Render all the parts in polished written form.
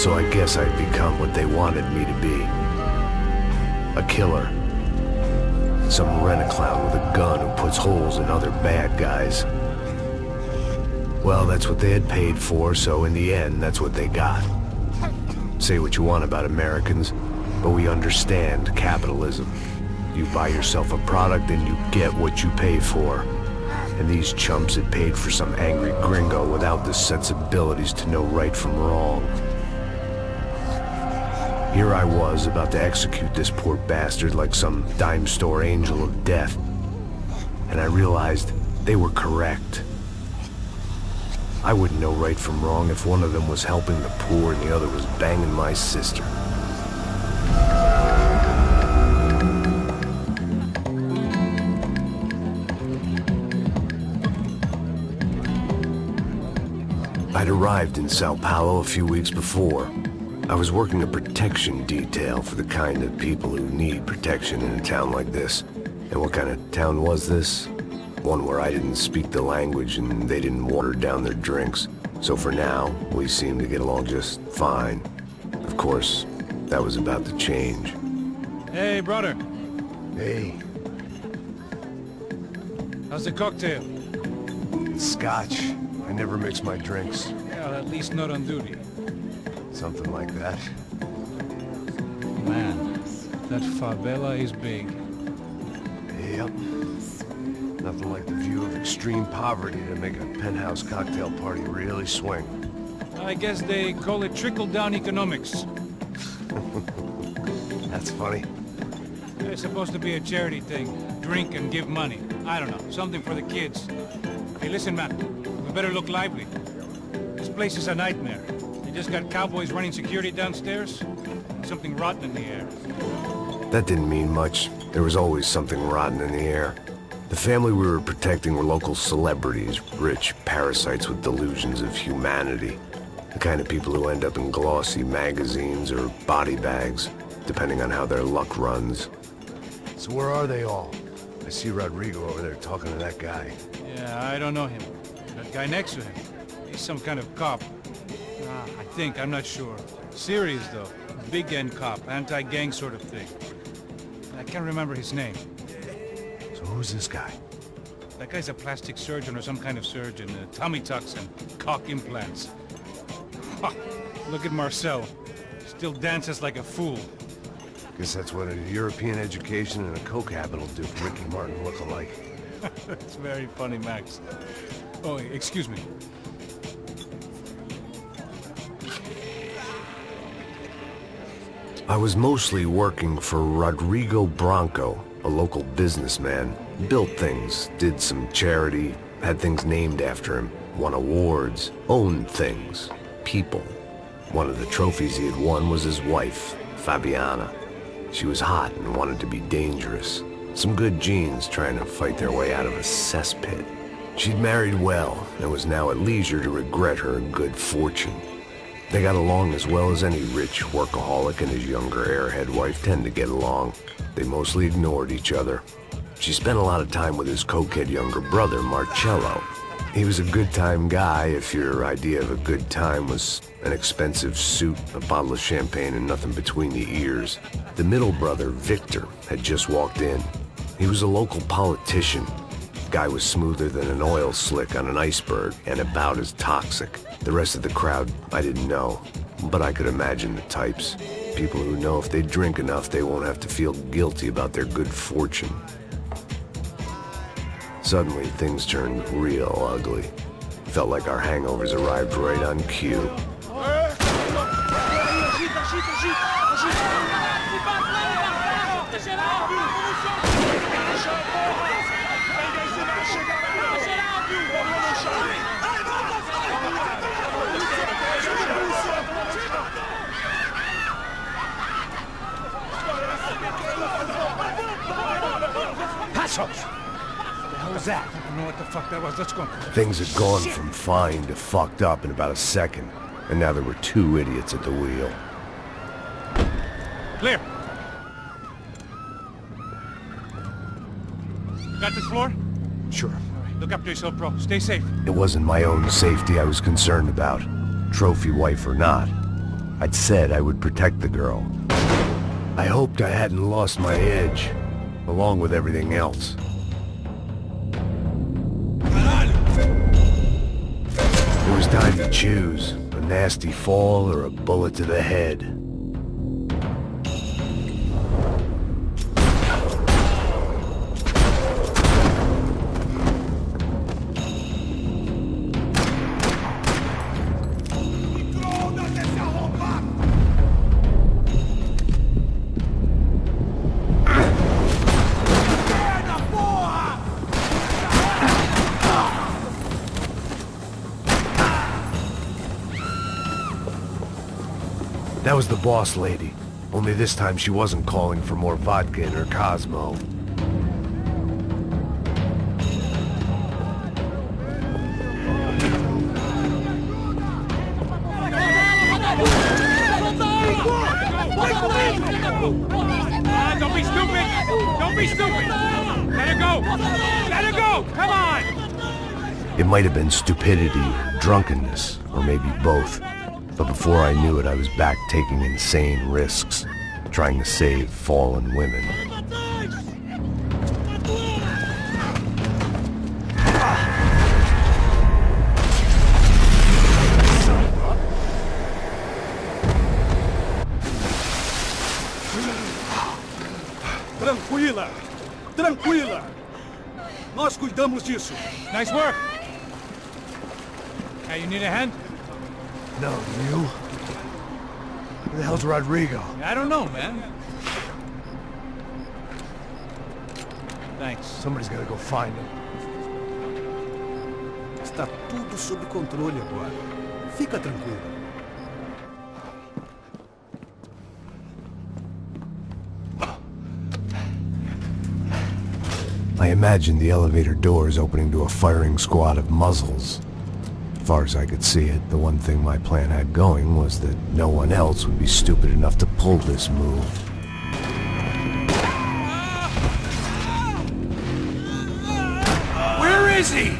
So I guess I'd become what they wanted me to be. A killer. Some rent-a-clown with a gun who puts holes in other bad guys. Well, that's what they had paid for, so in the end, that's what they got. Say what you want about Americans, but we understand capitalism. You buy yourself a product and you get what you pay for. And these chumps had paid for some angry gringo without the sensibilities to know right from wrong. Here I was, about to execute this poor bastard like some dime store angel of death. And I realized they were correct. I wouldn't know right from wrong if one of them was helping the poor and the other was banging my sister. I'd arrived in Sao Paulo a few weeks before. I was working a protection detail for the kind of people who need protection in a town like this. And what kind of town was this? One where I didn't speak the language and they didn't water down their drinks. So for now, we seemed to get along just fine. Of course, that was about to change. Hey, brother. Hey. How's the cocktail? It's scotch. I never mix my drinks. Well, at least not on duty. Something like that. Man, that favela is big. Yep. Nothing like the view of extreme poverty to make a penthouse cocktail party really swing. I guess they call it trickle-down economics. That's funny. It's supposed to be a charity thing. Drink and give money. I don't know, something for the kids. Hey, listen, man. We better look lively. This place is a nightmare. They just got cowboys running security downstairs. And something rotten in the air. That didn't mean much. There was always something rotten in the air. The family we were protecting were local celebrities, rich parasites with delusions of humanity. The kind of people who end up in glossy magazines or body bags, depending on how their luck runs. So where are they all? I see Rodrigo over there talking to that guy. Yeah, I don't know him. That guy next to him. He's some kind of cop. I think, I'm not sure. Serious, though. Big end cop, anti-gang sort of thing. I can't remember his name. So who's this guy? That guy's a plastic surgeon or some kind of surgeon. Tummy tucks and cock implants. Ha! Look at Marcel. Still dances like a fool. Guess that's what a European education and a coke habit will do for Ricky Martin look-alike. That's very funny, Max. Oh, excuse me. I was mostly working for Rodrigo Branco, a local businessman. Built things, did some charity, had things named after him, won awards, owned things, people. One of the trophies he had won was his wife, Fabiana. She was hot and wanted to be dangerous. Some good genes trying to fight their way out of a cesspit. She'd married well and was now at leisure to regret her good fortune. They got along as well as any rich workaholic and his younger airhead wife tend to get along. They mostly ignored each other. She spent a lot of time with his cokehead younger brother, Marcello. He was a good-time guy if your idea of a good time was an expensive suit, a bottle of champagne, and nothing between the ears. The middle brother, Victor, had just walked in. He was a local politician. Guy was smoother than an oil slick on an iceberg and about as toxic. The rest of the crowd, I didn't know, but I could imagine the types. People who know if they drink enough, they won't have to feel guilty about their good fortune. Suddenly, things turned real ugly. Felt like our hangovers arrived right on cue. That? I don't know what the fuck that was. Let's go. Things had gone from fine to fucked up in about a second, and now there were two idiots at the wheel. Clear. Got this floor? Sure. All right, look after yourself, bro. Stay safe. It wasn't my own safety I was concerned about, trophy wife or not. I'd said I would protect the girl. I hoped I hadn't lost my edge, along with everything else. It was time to choose, a nasty fall or a bullet to the head. That was the boss lady, only this time she wasn't calling for more vodka in her Cosmo. Don't be stupid! Don't be stupid! Let her go! Let her go! Come on! It might have been stupidity, drunkenness, or maybe both. But before I knew it, I was back taking insane risks, trying to save fallen women. Tranquila! Tranquila! Nós cuidamos disso. Nice work! Hey, you need a hand? No, you? Where the hell's Rodrigo? I don't know, man. Thanks. Somebody's gotta go find him. Está tudo sob controle agora. Fica tranquilo. I imagined the elevator doors opening to a firing squad of muzzles. As far as I could see it, the one thing my plan had going was that no one else would be stupid enough to pull this move. Where is he?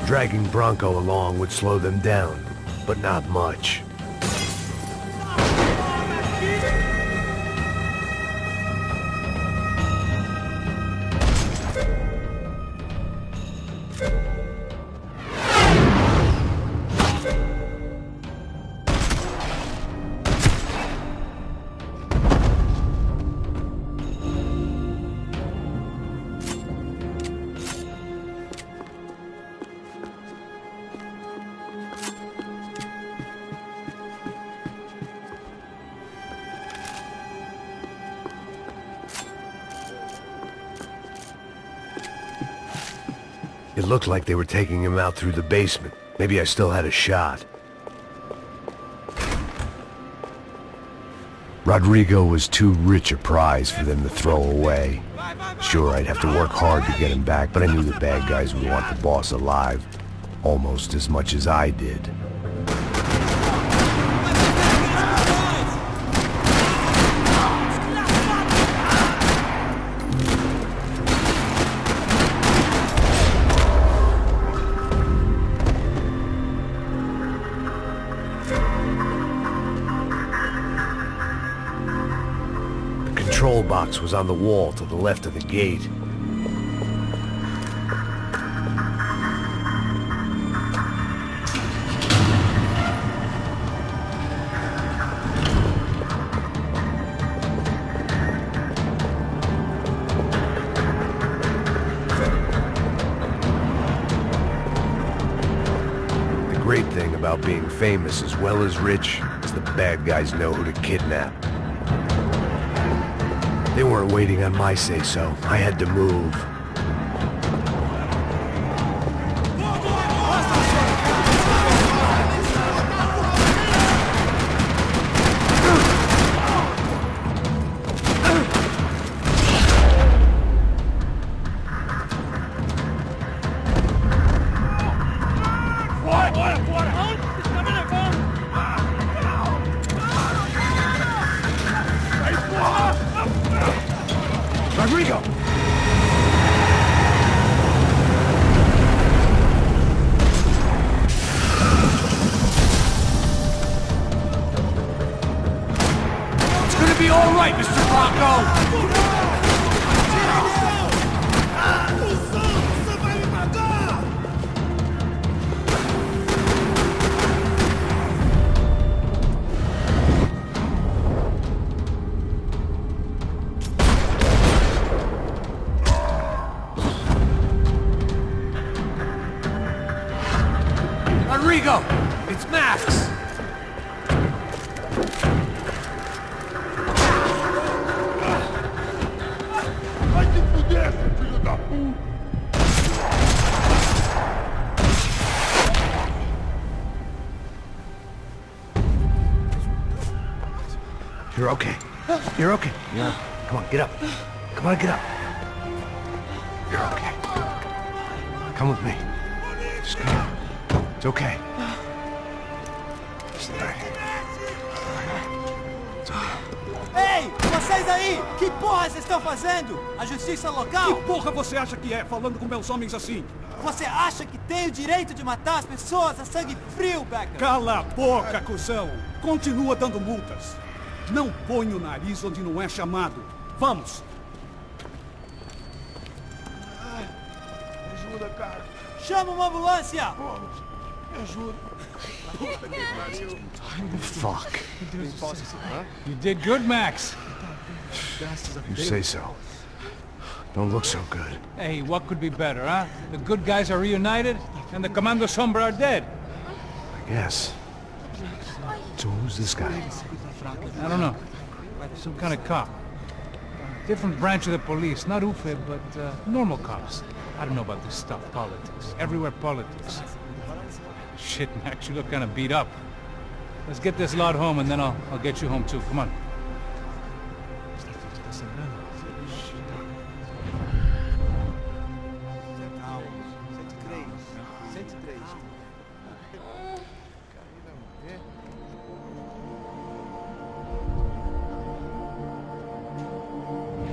Dragging Bronco along would slow them down, but not much. It looked like they were taking him out through the basement. Maybe I still had a shot. Rodrigo was too rich a prize for them to throw away. Sure, I'd have to work hard to get him back, but I knew the bad guys would want the boss alive, almost as much as I did. The control box was on the wall to the left of the gate. The great thing about being famous as well as rich is the bad guys know who to kidnap. They weren't waiting on my say-so. I had to move. be all right, Mr. Bronco! Rodrigo! It's Max! You're okay. You're okay. Yeah. Come on, get up. Come on, get up. You're okay. Come with me. Just come on. It's okay. It's all right. It's okay. Ei, vocês aí! Que porra vocês estão fazendo? A justiça local? Que porra você acha que é, falando com meus homens assim? Você acha que tem o direito de matar as pessoas a sangue frio, Becker? Cala a boca, cuzão! Continua dando multas. Não põe o nariz onde não é chamado. Vamos! Ajuda, cara. Chama uma ambulância! Vamos. Me ajuda. Fuck. You did good, Max. You say so. Don't look so good. Hey, what could be better, huh? The good guys are reunited, and the Commando Sombra are dead. I guess. So who's this guy? I don't know. Some kind of cop. Different branch of the police. Not UFE, but normal cops. I don't know about this stuff. Politics. Everywhere politics. Shit, Max, you look kind of beat up. Let's get this lot home, and then I'll get you home too. Come on.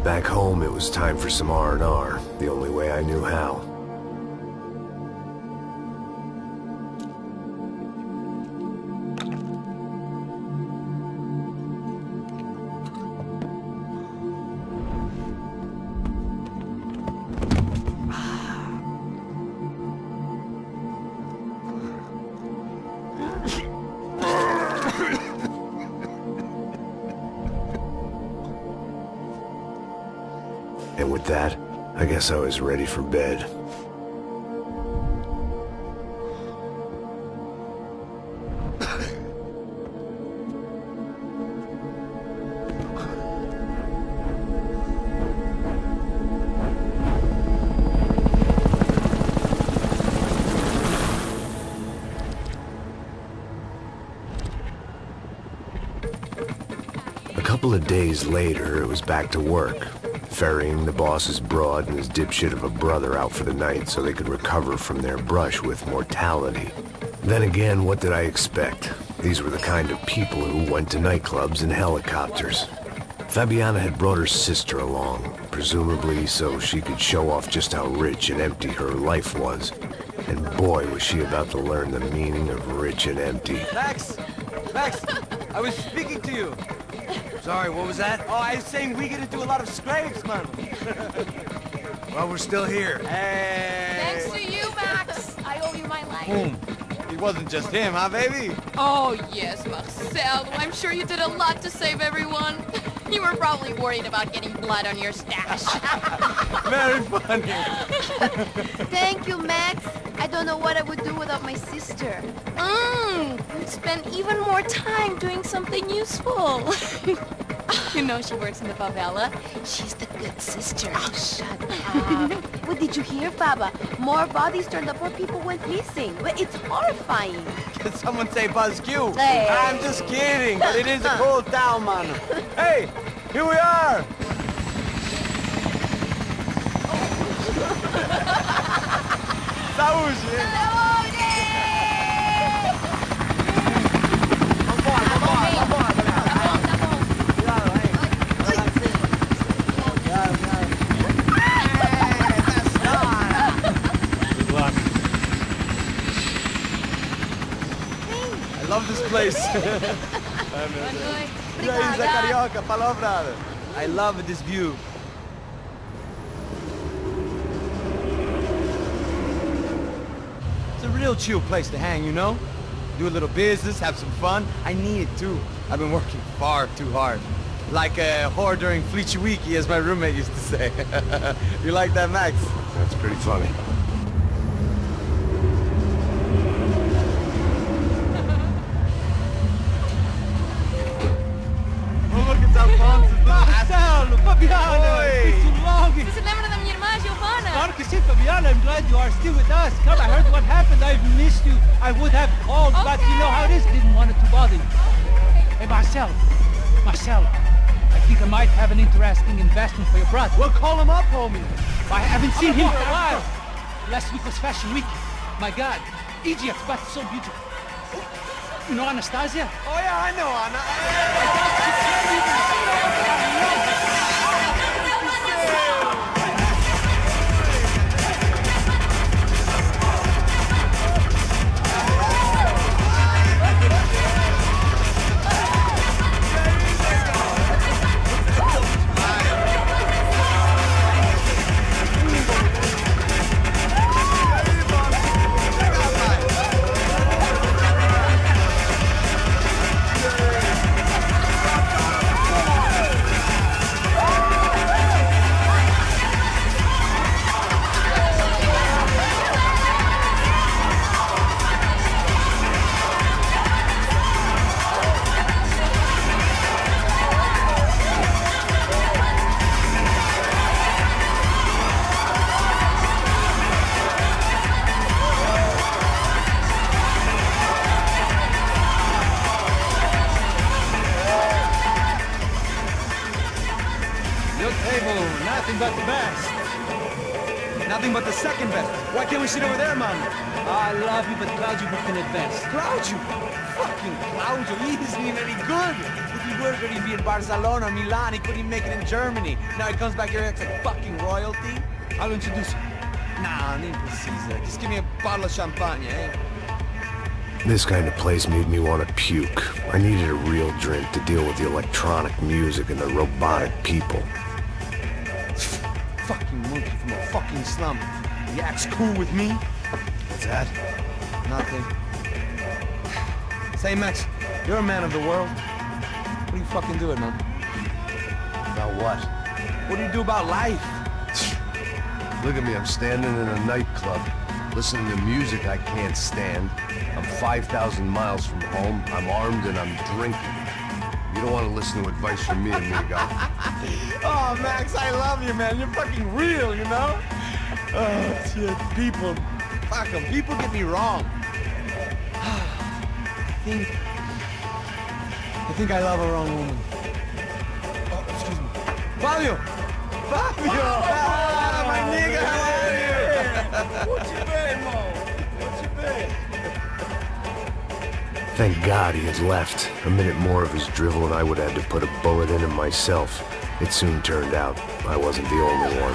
Back home, it was time for some R&R, the only way I knew how. And with that, I guess I was ready for bed. A couple of days later, it was back to work. Ferrying the boss's broad and his dipshit of a brother out for the night so they could recover from their brush with mortality. Then again, what did I expect? These were the kind of people who went to nightclubs in helicopters. Fabiana had brought her sister along, presumably so she could show off just how rich and empty her life was. And boy, was she about to learn the meaning of rich and empty. Max! Max! I was speaking to you! Sorry, what was that? Oh, I was saying we gotta do a lot of scrapes, man. Well, we're still here. Hey! Thanks to you, Max. I owe you my life. Boom. It wasn't just him, huh, baby? Oh, yes, Marcel. I'm sure you did a lot to save everyone. You were probably worried about getting blood on your stash. Very funny. Thank you, Max. I don't know what I would do without my sister. You'd spend even more time doing something useful. You know she works in the favela. She's the good sister. Oh, shut up. What did you hear, Baba? More bodies turned up where people went missing. Well, it's horrifying. Did someone say Buzz Q? Hey. I'm just kidding, but it is a cool town, man. Hey, here we are. Servus. I love this place. E aí, Zé Carioca, falou, brother. I love this view. It's a real chill place to hang, you know? Do a little business, have some fun. I need it too. I've been working far too hard. Like a whore during Fleechy Weeky, as my roommate used to say. You like that, Max? That's pretty funny. Marcelo, Fabiana, it's too long. Você se lembra da minha irmã, Giovanna? Claro que sim, Fabiana. I'm glad you are still with us. Come, I heard what happened. I've missed you. I would have called, but you know how it is. Didn't want it to bother you. Hey, Marcelo, I think I might have an interesting investment for your brother. Well, call him up, homie. I haven't seen him for a while. Last week was Fashion Week. My God, Egypt, but so beautiful. You know Anastasia? Oh, yeah, I know Anna. Nothing but the best. Nothing but the second best. Why can't we sit over there, man? I love you, but Claudio booked in advance. Claudio? Fucking Claudio, he isn't even any good. If he were going to be in Barcelona, Milan, he couldn't make it in Germany. Now he comes back here and acts like fucking royalty. I'll introduce you. Nah, nem precisa. Just give me a bottle of champagne, eh? This kind of place made me want to puke. I needed a real drink to deal with the electronic music and the robotic people. Fucking monkey from a fucking slum. He acts cool with me. What's that? Nothing. Say, Max, you're a man of the world. What do you fucking do it, man? About what? What do you do about life? Look at me, I'm standing in a nightclub, listening to music I can't stand. I'm 5,000 miles from home, I'm armed and I'm drinking. You don't want to listen to advice from me, amigo. Oh, Max, I love you, man. You're fucking real, you know? Oh, shit. People. Fuck them. People get me wrong. I think I love a wrong woman. Oh, excuse me. Fabio! Fabio! Ah, my nigga, how are you? What you been, Mo? What you been? Thank God he had left. A minute more of his drivel and I would have had to put a bullet in him myself. It soon turned out I wasn't the only one.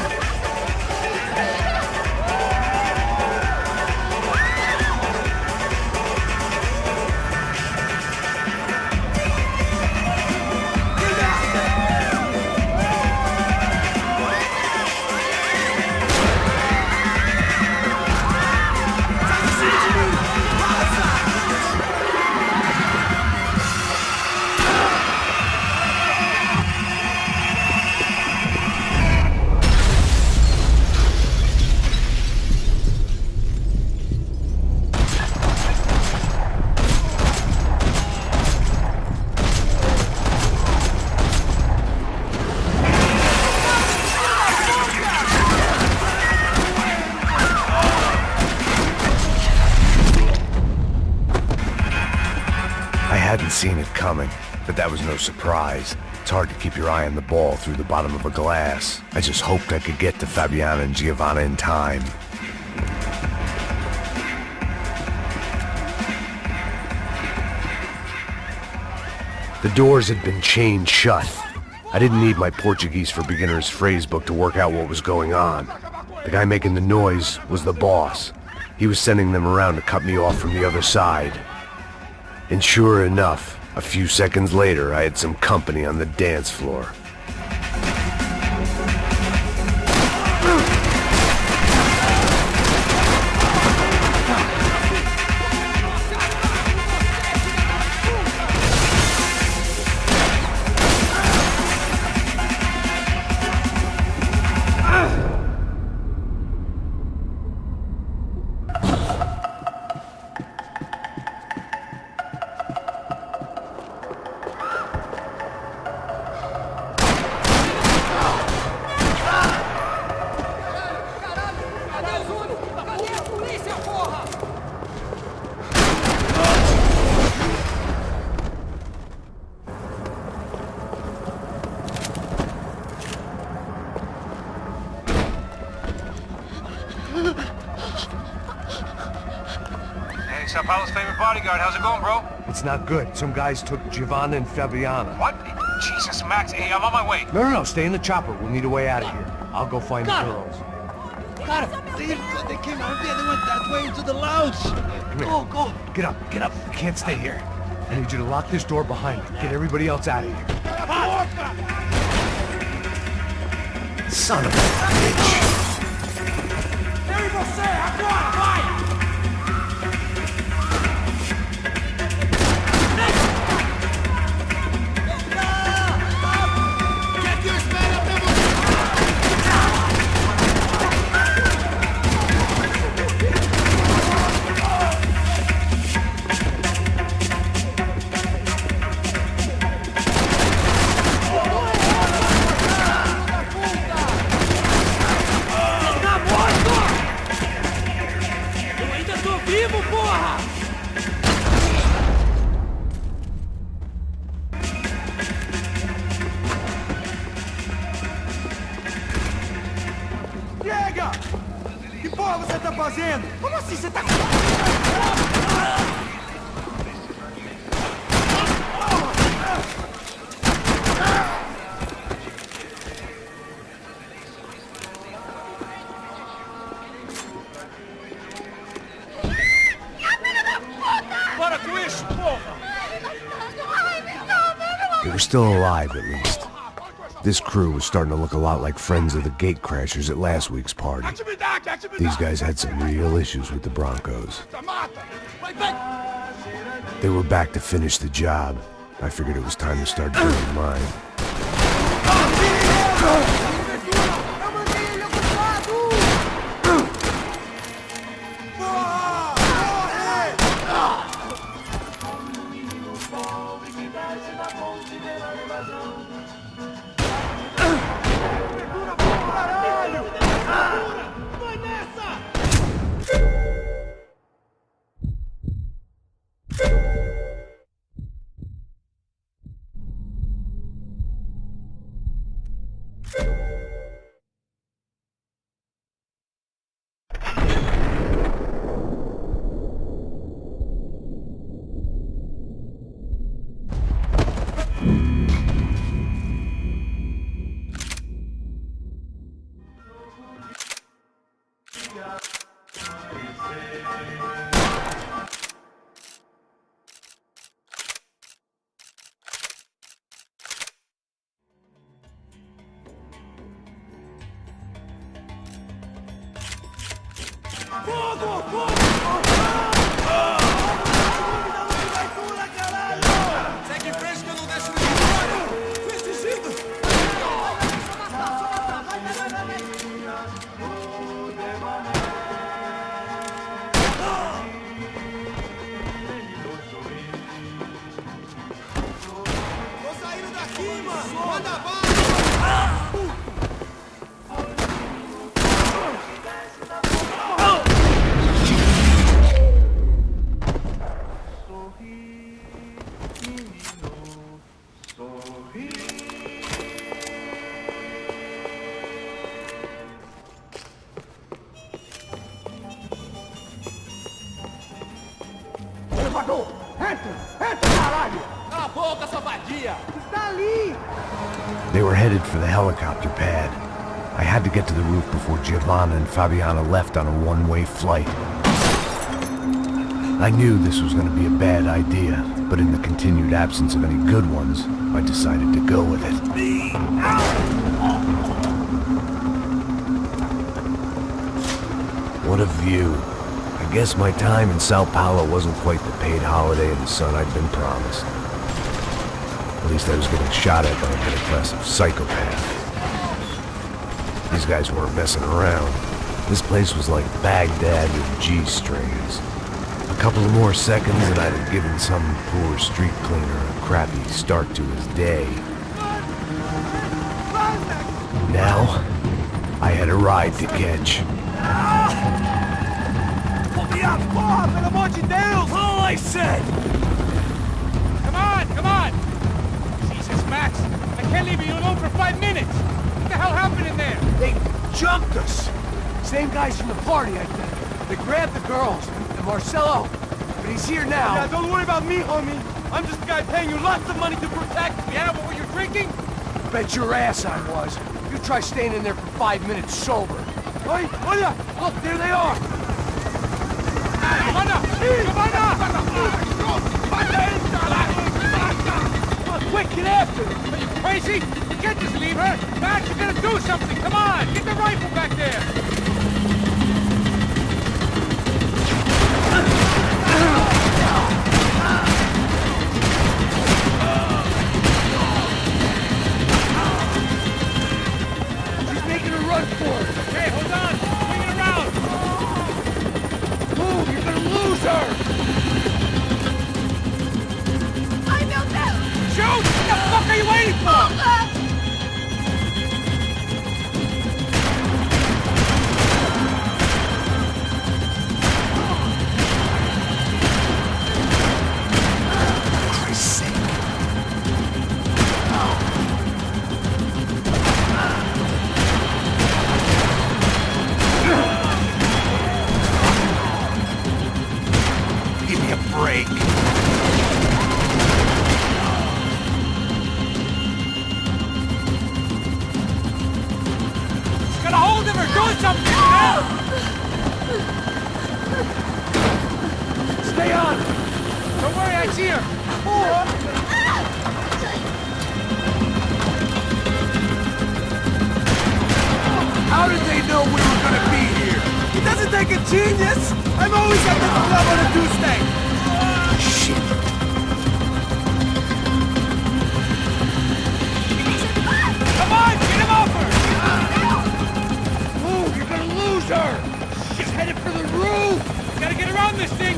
I hadn't seen it coming, but that was no surprise. It's hard to keep your eye on the ball through the bottom of a glass. I just hoped I could get to Fabiana and Giovanna in time. The doors had been chained shut. I didn't need my Portuguese for Beginners phrase book to work out what was going on. The guy making the noise was the boss. He was sending them around to cut me off from the other side. And sure enough, A few seconds later, I had some company on the dance floor. Sao Paulo's favorite bodyguard. How's it going, bro? It's not good. Some guys took Giovanna and Fabiana. What? Jesus, Max. Hey, I'm on my way. No, stay in the chopper. We'll need a way out of here. I'll go find the girls. Got him. They came out there. They went that way into the lounge. Go. Get up. You can't stay here. I need you to lock this door behind me. Get everybody else out of here. Son of a bitch. Ei, você! Agora, vai! Como assim você tá... Para com isso, porra! They were still alive, at least. This crew was starting to look a lot like friends of the gatecrashers at last week's party. These guys had some real issues with the Broncos. They were back to finish the job. I figured it was time to start doing mine. They were headed for the helicopter pad. I had to get to the roof before Giovanna and Fabiana left on a one-way flight. I knew this was going to be a bad idea. But in the continued absence of any good ones, I decided to go with it. What a view. I guess my time in Sao Paulo wasn't quite the paid holiday in the sun I'd been promised. At least I was getting shot at by a middle-class psychopath. These guys weren't messing around. This place was like Baghdad with G-strings. A couple of more seconds and I'd have given some poor street cleaner a crappy start to his day. Now, I had a ride to catch. Put me up, Bob, and I'm watching down! All I said! Come on, come on! Jesus, Max, I can't leave you alone for 5 minutes! What the hell happened in there? They jumped us. Same guys from the party, I think. They grabbed the girls, and Marcelo. But he's here now. Yeah, don't worry about me, homie. I'm just a guy paying you lots of money to protect me. Yeah, but were you drinking? Bet your ass I was. You try staying in there for 5 minutes sober. Oi, olha! Look, there they are. Come on now! Come on now! Come on, quick, get after them. Are you crazy? You can't just leave her! Max, you gotta do something! Come on! Get the rifle back there! She's making a run for it. Okay, hold on! Swing it around! Move, you're gonna lose her. I know that! Shoot! What the fuck are you waiting for? Give me a break. Got a hold of her! Do something! Now! Stay on. Don't worry, I see her! How did they know we were gonna be here? It doesn't take a genius! I'm always at the club on a Tuesday! Shit. Come on! Get him off her! Move, you're gonna lose her. She's headed for the roof. Gotta get around this thing!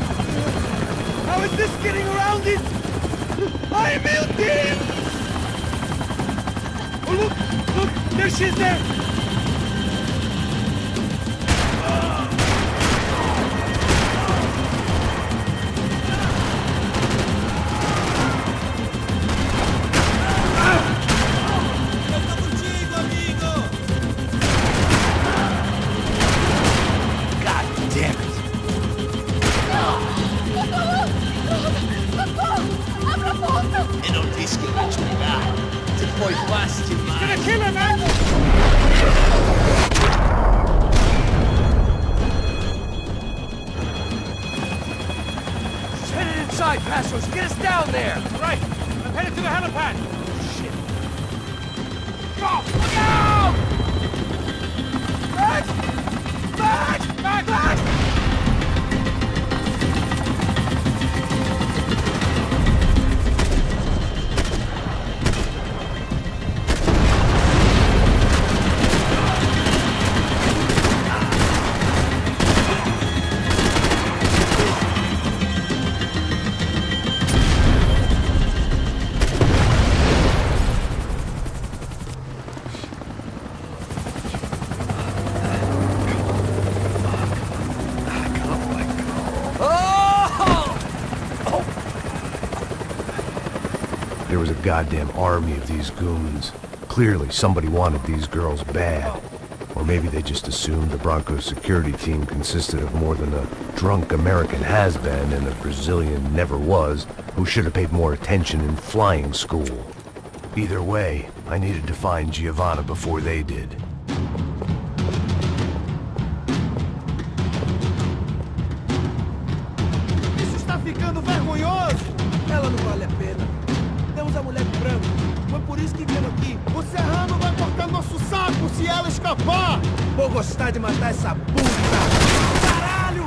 How is this getting around it? I'm melting! Oh, look! There she is there! God damn it. E non rischi di giocare. Se poi basti Gonna mai. kill her, man! She's headed inside, Passos. Get us down there. Right! I'm headed to the helipad! Shit. Go! Look out! Max! Max! Max! There was a goddamn army of these goons. Clearly, somebody wanted these girls bad. Or maybe they just assumed the Broncos security team consisted of more than a drunk American has-been and a Brazilian never-was who should have paid more attention in flying school. Either way, I needed to find Giovanna before they did. Isso está ficando vergonhoso! Ela não que veio aqui. O Serrano vai cortar nosso saco se ela escapar! Vou gostar de matar essa puta. Caralho!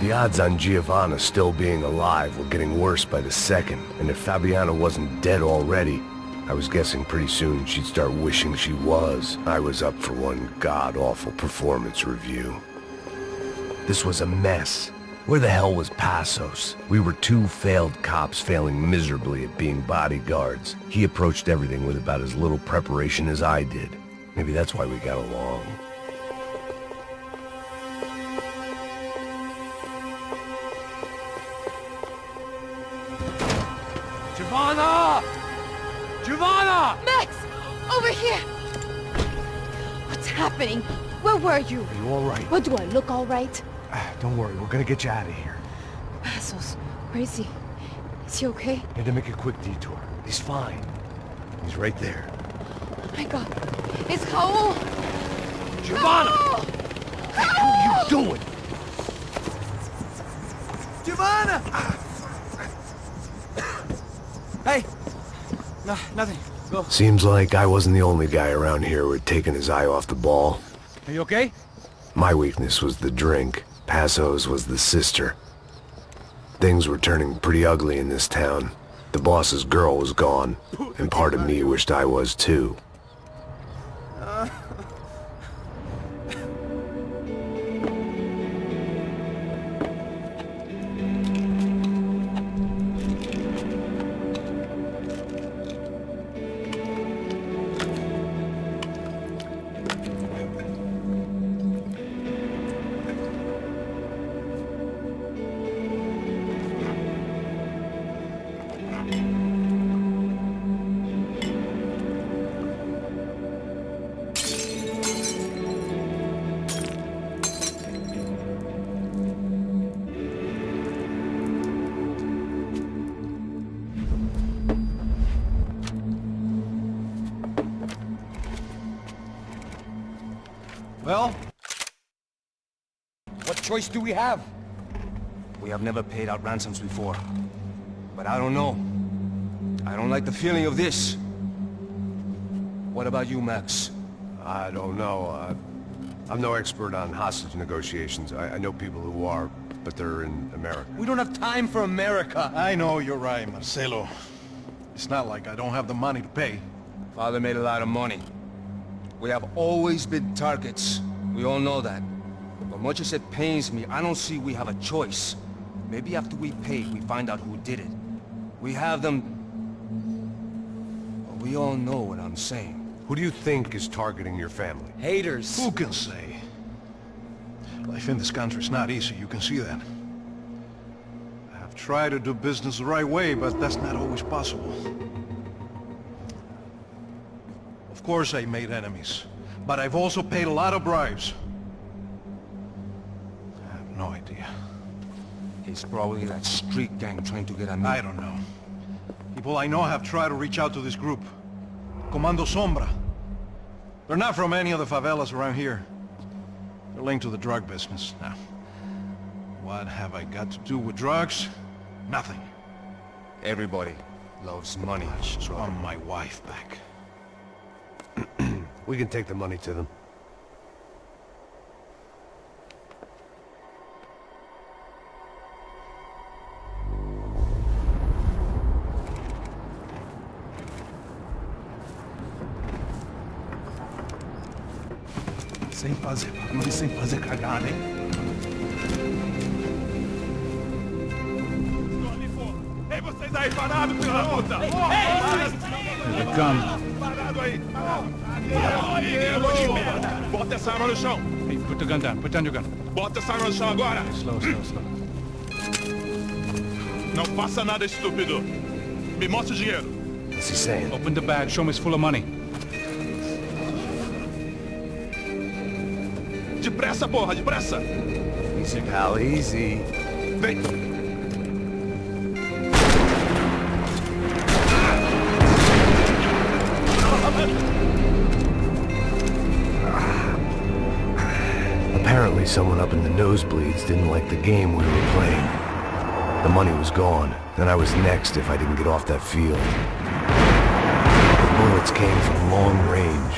The odds on Giovanna still being alive were getting worse by the second, and if Fabiana wasn't dead already, I was guessing pretty soon she'd start wishing she was. I was up for one god-awful performance review. This was a mess. Where the hell was Passos? We were two failed cops failing miserably at being bodyguards. He approached everything with about as little preparation as I did. Maybe that's why we got along. Giovanna! Giovanna! Max! Over here! What's happening? Where were you? Are you all right? What, do I look all right? Don't worry, we're gonna get you out of here. Passos, where is he? Is he okay? Had to make a quick detour. He's fine. He's right there. Oh my God. It's Raul! Giovanna! Raul! What the hell are you doing? Giovanna! Hey! No, nothing. Go. Seems like I wasn't the only guy around here who had taken his eye off the ball. Are you okay? My weakness was the drink. Passos was the sister. Things were turning pretty ugly in this town. The boss's girl was gone, and part of me wished I was too. Well? What choice do we have? We have never paid out ransoms before. But I don't know. I don't like the feeling of this. What about you, Max? I don't know. I'm no expert on hostage negotiations. I know people who are, but they're in America. We don't have time for America. I know you're right, Marcelo. It's not like I don't have the money to pay. Father made a lot of money. We have always been targets. We all know that. But much as it pains me, I don't see we have a choice. Maybe after we pay, we find out who did it. We have them... Well, we all know what I'm saying. Who do you think is targeting your family? Haters. Who can say? Life in this country is not easy, you can see that. I've tried to do business the right way, but that's not always possible. Of course I made enemies, but I've also paid a lot of bribes. I have no idea. It's probably that street gang trying to get at me. I don't know. People I know have tried to reach out to this group. Comando Sombra. They're not from any of the favelas around here. They're linked to the drug business. Now, what have I got to do with drugs? Nothing. Everybody loves money. I just want my wife back. We can take the money to them. Sem fazer cagada, hein? Ei, vocês aí parados, filho da puta! The gun. Parado aí! Bota essa arma no chão! Hey, put the gun down. Put down your gun. Bota essa arma no chão agora! Slow. Não faça nada estúpido! Me mostre o dinheiro! What's he saying? Open the bag. Show me it's full of money. Depressa, porra! Depressa! Easy, pal, easy. Vem! Apparently someone up in the nosebleeds didn't like the game we were playing. The money was gone, and I was next if I didn't get off that field. The bullets came from long range.